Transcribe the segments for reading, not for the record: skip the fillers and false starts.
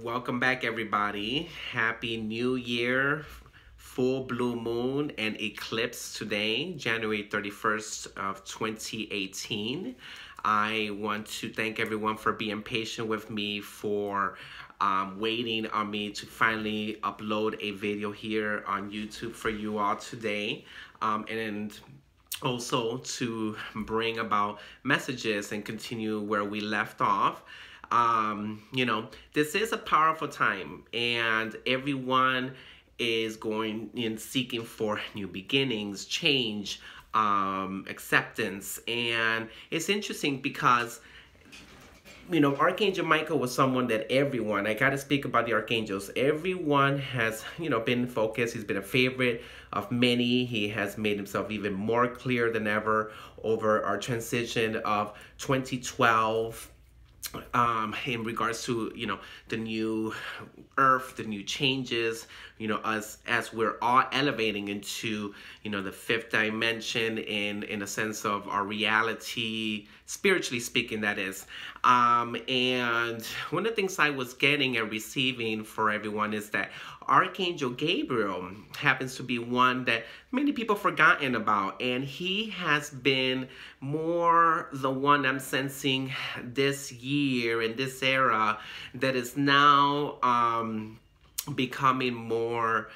Welcome back, everybody. Happy New Year, full blue moon and eclipse today, January 31st of 2018. I want to thank everyone for being patient with me, for waiting on me to finally upload a video here on YouTube for you all today. And also to bring about messages and continue where we left off. This is a powerful time, and everyone is going in seeking for new beginnings, change, acceptance. And it's interesting because Archangel Michael was someone that everyone, I got to speak about the archangels, everyone has, been focused. He's been a favorite of many. He has made himself even more clear than ever over our transition of 2012. In regards to the new earth, the new changes, as we're all elevating into the fifth dimension in a sense of our reality, spiritually speaking, that is. And one of the things I was getting and receiving for everyone is that Archangel Gabriel happens to be one that many people forgotten about, and he has been more the one I'm sensing this year in this era that is now becoming more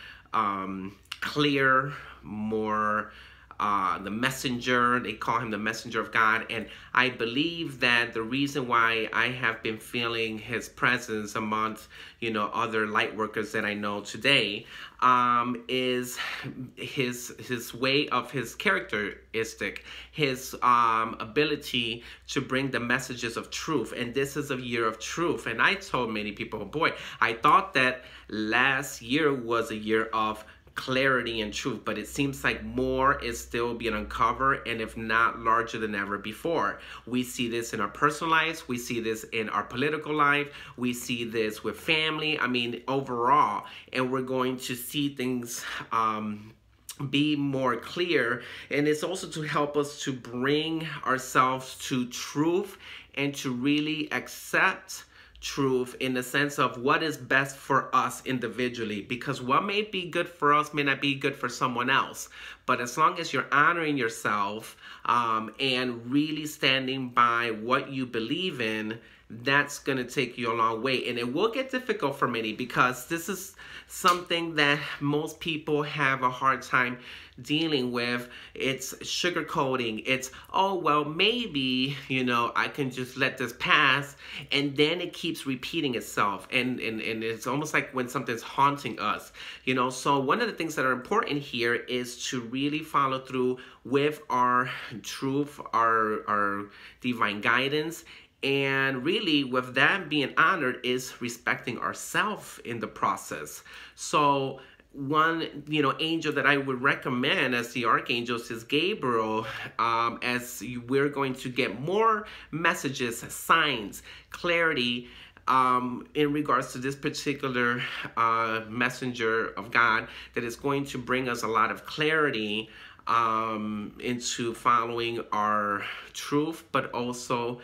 clear, more the messenger. They call him the messenger of God, and I believe that the reason why I have been feeling his presence amongst other light workers that I know today is his way of his characteristic, his ability to bring the messages of truth. And this is a year of truth. And I told many people, oh boy, I thought that last year was a year of clarity and truth, but it seems like more is still being uncovered, and if not, larger than ever before. We see this in our personal lives, we see this in our political life, we see this with family, overall, and we're going to see things be more clear. And it's also to help us to bring ourselves to truth and to really accept truth in the sense of what is best for us individually, because what may be good for us may not be good for someone else. But as long as you're honoring yourself and really standing by what you believe in, that's going to take you a long way. And it will get difficult for many, because this is something that most people have a hard time dealing with. It's sugarcoating. It's, oh, well, maybe, I can just let this pass. And then it keeps repeating itself. And it's almost like when something's haunting us, So one of the things that are important here is to really follow through with our truth, our divine guidance. And really, with that being honored is respecting ourselves in the process. So one, angel that I would recommend as the archangels is Gabriel, as we're going to get more messages, signs, clarity, in regards to this particular messenger of God that is going to bring us a lot of clarity into following our truth, but also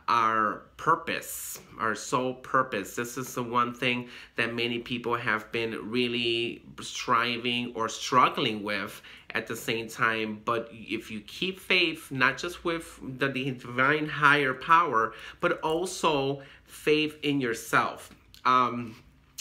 our purpose, our soul purpose. This is the one thing that many people have been really striving or struggling with at the same time. But if you keep faith, not just with the divine higher power, but also faith in yourself.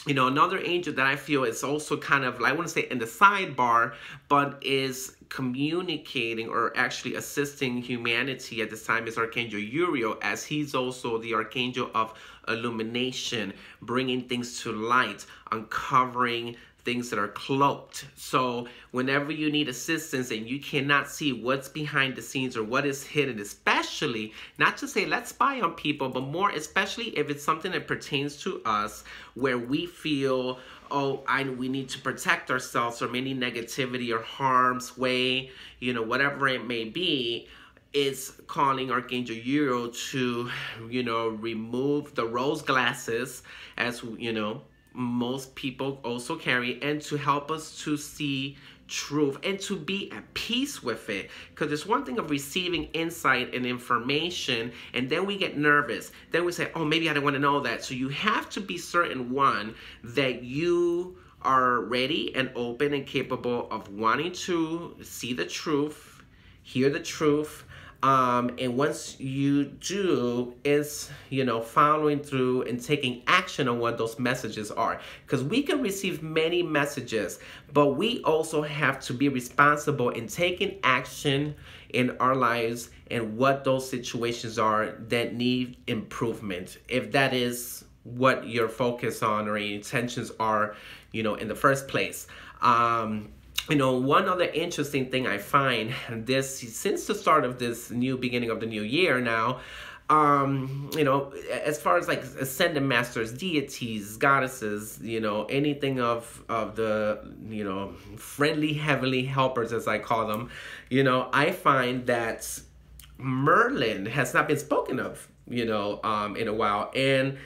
Another angel that I feel is also kind of, I want to say in the sidebar, but is communicating or actually assisting humanity at this time is Archangel Uriel, as he's also the archangel of illumination, bringing things to light, uncovering things that are cloaked. So whenever you need assistance and you cannot see what's behind the scenes or what is hidden, especially, not to say let's spy on people, but more especially if it's something that pertains to us, where we feel, oh, we need to protect ourselves from any negativity or harm's way, whatever it may be, is calling Archangel Uriel to, remove the rose glasses, as most people also carry, and to help us to see truth and to be at peace with it. Because there's one thing of receiving insight and information, and then we get nervous. Then we say, oh, maybe I don't want to know that. So you have to be certain, one, that you are ready and open and capable of wanting to see the truth, hear the truth. And once you do, is, following through and taking action on what those messages are. Because we can receive many messages, but we also have to be responsible in taking action in our lives and what those situations are that need improvement. If that is what your focus on or your intentions are, in the first place. One other interesting thing I find since the start of this new beginning of the new year now, as far as like ascended masters, deities, goddesses, anything of the, friendly heavenly helpers, as I call them, I find that Merlin has not been spoken of, in a while. And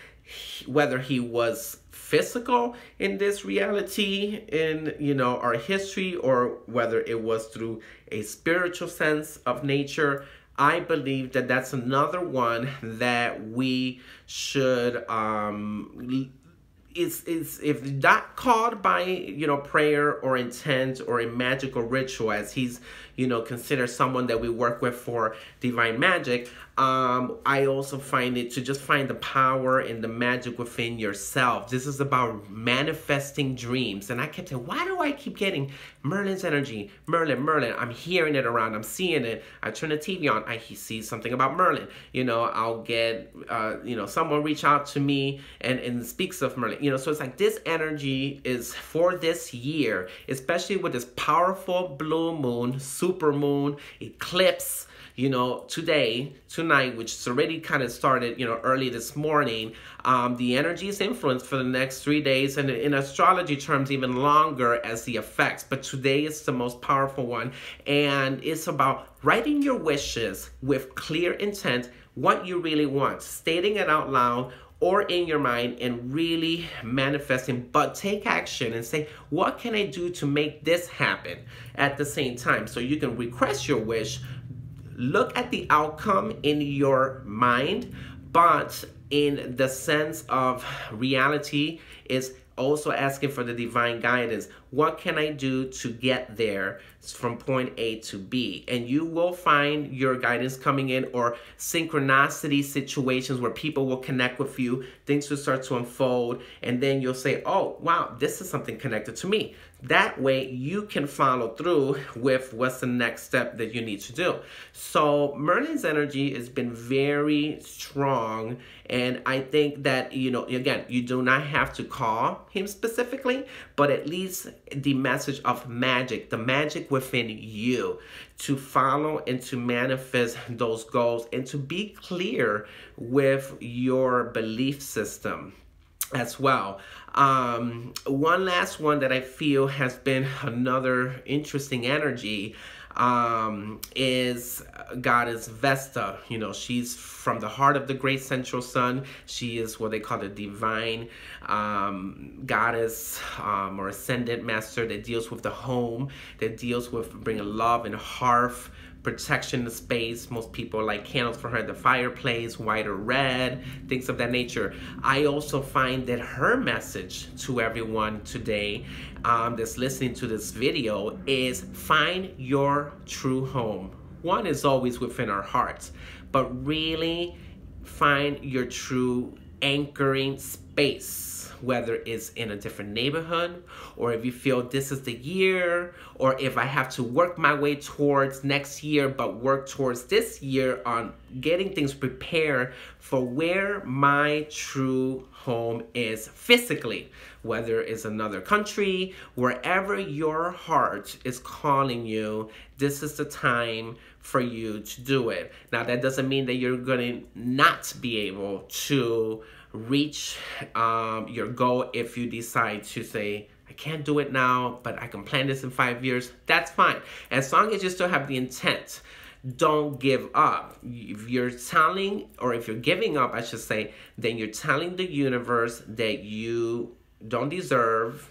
whether he was physical in this reality in our history, or whether it was through a spiritual sense of nature, I believe that that's another one that we should is if not called by prayer or intent or a magical ritual, as he's considered someone that we work with for divine magic. I also find it to just find the power and the magic within yourself. This is about manifesting dreams. And I kept saying, why do I keep getting Merlin's energy? Merlin. I'm hearing it around. I'm seeing it. I turn the TV on. I see something about Merlin. I'll get, someone reach out to me and speaks of Merlin. So it's like this energy is for this year, especially with this powerful blue moon, super moon, eclipse, tonight, which has already kind of started, early this morning. The energy is influenced for the next 3 days, and in astrology terms, even longer as the effects. But today is the most powerful one, and it's about writing your wishes with clear intent, what you really want, stating it out loud or in your mind, and really manifesting. But take action and say, what can I do to make this happen at the same time? So you can request your wish, look at the outcome in your mind, but in the sense of reality is also asking for the divine guidance. What can I do to get there from point A to B? And you will find your guidance coming in, or synchronicity situations where people will connect with you, things will start to unfold, and then you'll say, oh, wow, this is something connected to me. That way you can follow through with what's the next step that you need to do. So Merlin's energy has been very strong, and I think that, again, you do not have to call him specifically, but at least the message of magic, the magic within you, to follow and to manifest those goals and to be clear with your belief system as well. One last one that I feel has been another interesting energy is Goddess Vesta. She's from the heart of the great central sun. She is what they call the divine goddess or ascendant master that deals with the home, that deals with bringing love and hearth, protection to space. Most people like candles for her at the fireplace, white or red, things of that nature. I also find that her message to everyone today that's listening to this video is find your true home. One is always within our hearts, but really find your true anchoring space, whether it's in a different neighborhood, or if you feel this is the year, or if I have to work my way towards next year, but work towards this year on getting things prepared for where my true home is physically, whether it's another country, wherever your heart is calling you, this is the time for you to do it. Now, that doesn't mean that you're going to not be able to reach your goal if you decide to say, I can't do it now, but I can plan this in 5 years. That's fine. As long as you still have the intent, don't give up. If you're telling, or if you're giving up, I should say, then you're telling the universe that you don't deserve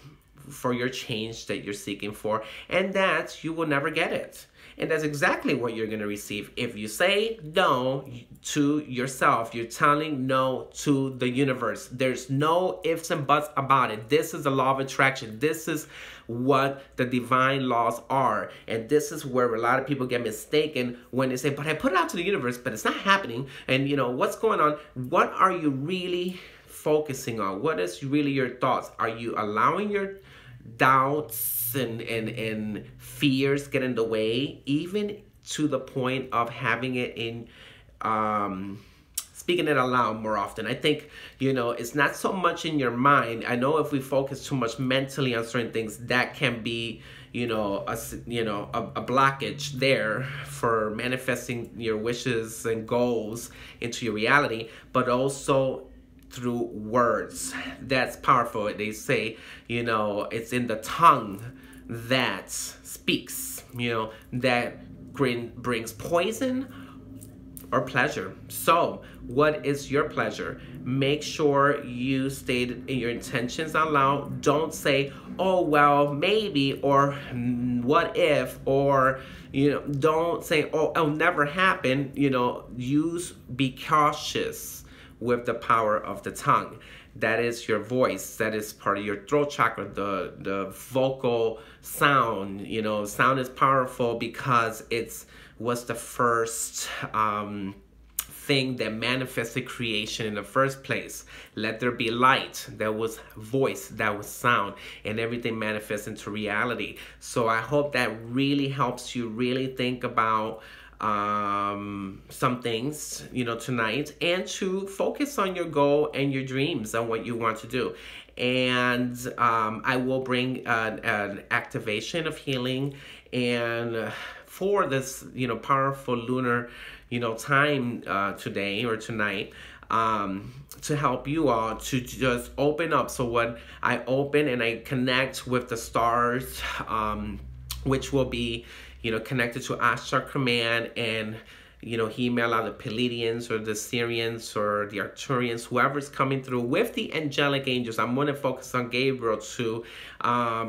for your change that you're seeking for, and that you will never get it. And that's exactly what you're going to receive. If you say no to yourself, you're telling no to the universe. There's no ifs and buts about it. This is the law of attraction. This is what the divine laws are. And this is where a lot of people get mistaken when they say, but I put it out to the universe, but it's not happening. And you know, what's going on? What are you really focusing on? What is really your thoughts? Are you allowing your doubts and fears get in the way, even to the point of having it in speaking it aloud more often? I think, you know, it's not so much in your mind. I know if we focus too much mentally on certain things, that can be, you know, a blockage there for manifesting your wishes and goals into your reality, but also through words. That's powerful. They say, you know, it's in the tongue that speaks, you know, that brings poison or pleasure. So what is your pleasure? Make sure you state your intentions out loud. Don't say, oh, well, maybe, or what if, or, you know, don't say, oh, it'll never happen. You know, be cautious with the power of the tongue. That is your voice. That is part of your throat chakra, the vocal sound. You know, sound is powerful because was the first thing that manifested creation in the first place. Let there be light. That was voice, that was sound, and everything manifests into reality. So I hope that really helps you really think about some things, you know, tonight, and to focus on your goal and your dreams and what you want to do. And I will bring an activation of healing, and for this, you know, powerful lunar, you know, time today or tonight, to help you all to just open up. So when I open and I connect with the stars, which will be, you know, connected to Astral Command, and, you know, he may allow the Pleiadians or the Syrians or the Arcturians, whoever's coming through with the angelic angels. I'm going to focus on Gabriel too,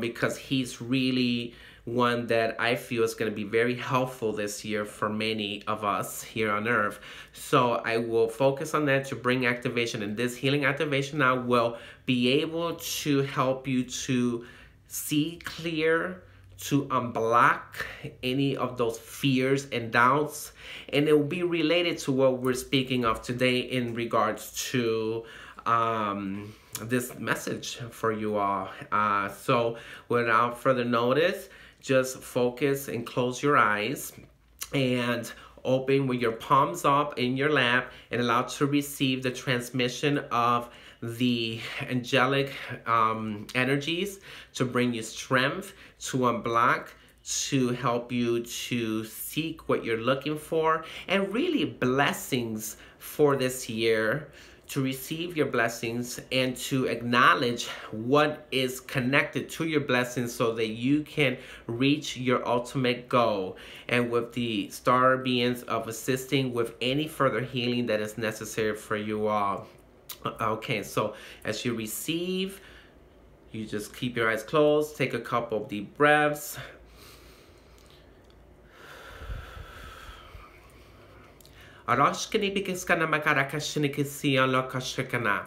because he's really one that I feel is going to be very helpful this year for many of us here on Earth. So I will focus on that to bring activation, and this healing activation now will be able to help you to see clear, to unblock any of those fears and doubts, and it will be related to what we're speaking of today in regards to this message for you all. So without further notice, just focus and close your eyes and open with your palms up in your lap and allow to receive the transmission of the angelic energies to bring you strength, to unblock, to help you to seek what you're looking for, and really blessings for this year, to receive your blessings and to acknowledge what is connected to your blessings so that you can reach your ultimate goal. And with the star beings of assisting with any further healing that is necessary for you all. Okay, so as you receive, you just keep your eyes closed, take a couple of deep breaths. Arashkani bikiskana makarakashini kisian lokashikana.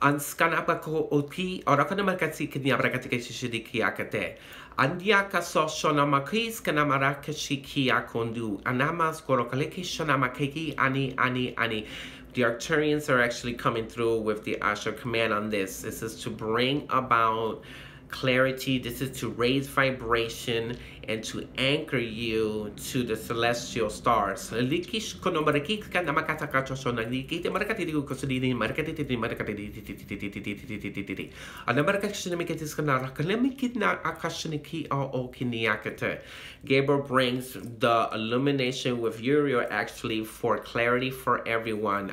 Anskana bako oti, orakana makati kinya brakatike shishidiki akate. Andiaka soshona makis kana marakashiki akondu. Anamas korokaliki shona makiki ani. The Arcturians are actually coming through with the Astral Command on this. This is to bring about clarity. This is to raise vibration and to anchor you to the celestial stars. Gabriel brings the illumination with Uriel actually for clarity for everyone.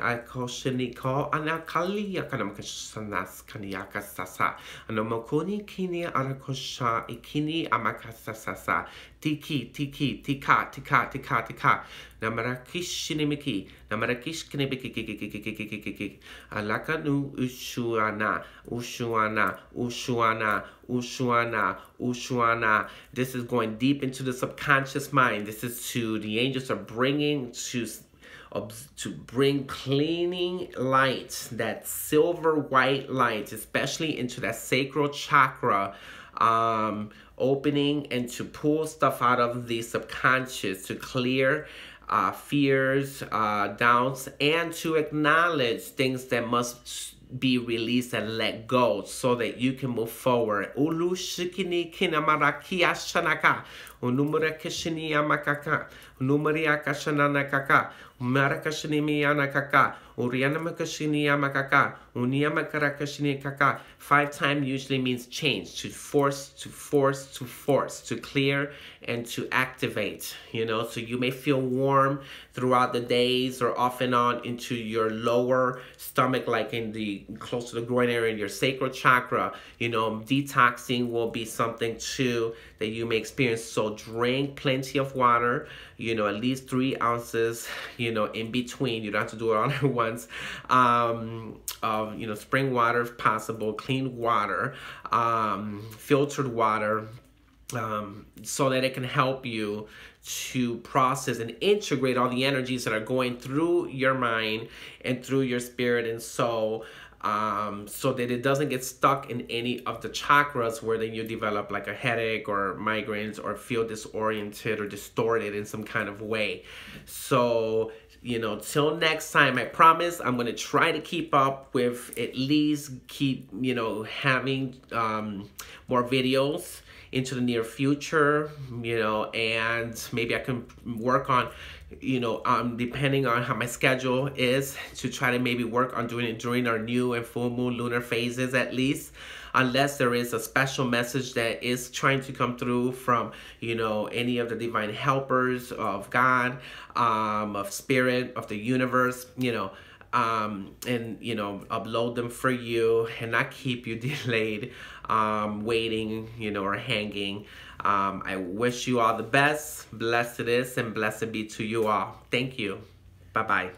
tika, tiki, tiki, tika, tika, tika, tika. Namarakishinimiki, namarakishkinibiki, alakanu ushuana, ushuana, ushuana, ushuana, ushuana. This is going deep into the subconscious mind. This is to the angels are bringing to bring cleaning light, that silver white light, especially into that sacral chakra, opening, and to pull stuff out of the subconscious, to clear fears, doubts, and to acknowledge things that must be released and let go so that you can move forward. Ulu shikini kinamarakia shanaka, unumurakishini amakaka, unumariaka shananakaka, umarakashini anakaka, urianamakashini amakaka, uniamakarakashini kaka. 5 times usually means change, to force, to force, to force, to clear and to activate, you know. So you may feel warm throughout the days or off and on into your lower stomach, like in the close to the groin area in your sacral chakra. You know, detoxing will be something too that you may experience. So drink plenty of water, you know, at least 3 ounces, you know, in between. You don't have to do it all at once. Of, you know, spring water if possible, clean water, filtered water, so that it can help you to process and integrate all the energies that are going through your mind and through your spirit and soul, so that it doesn't get stuck in any of the chakras where then you develop like a headache or migraines or feel disoriented or distorted in some kind of way. So, you know, till next time, I promise I'm going to try to keep up with, at least keep, you know, having more videos into the near future, you know, and maybe I can work on, you know, depending on how my schedule is, to try to maybe work on doing it during our new and full moon lunar phases at least, unless there is a special message that is trying to come through from, you know, any of the divine helpers of God, of spirit, of the universe, you know, and, you know, upload them for you and not keep you delayed, waiting, you know, or hanging. I wish you all the best. Blessed is and blessed be to you all. Thank you. Bye-bye.